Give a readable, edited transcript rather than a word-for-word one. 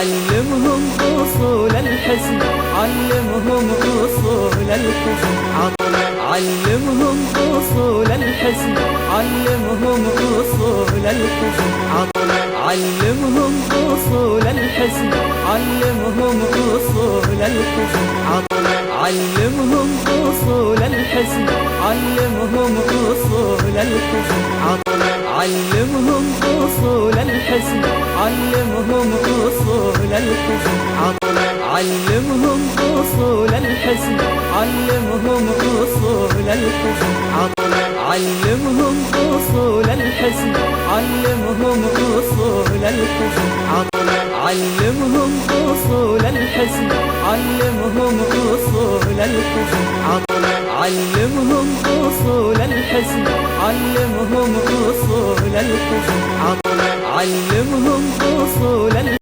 علمهم أصول الحسن، علمهم أصول الحسن، علمهم أصول الحسن، علمهم أصول الحسن، علمهم أصول الحسن، علمهم أصول الحسن، علمهم أصول الحسن، علمهم أصول الحسن، علمهم أصول الحسن، علمهم أصول الحسن، علمهم أصول الحسن، علمهم أصول الحسن، علمهم أصول الحسن، علمهم أصول الحسن، علمهم أصول الحسن، علمهم أصول الحسن، علمهم أصول الحسن، علمهم أصول الحسن، علمهم أصول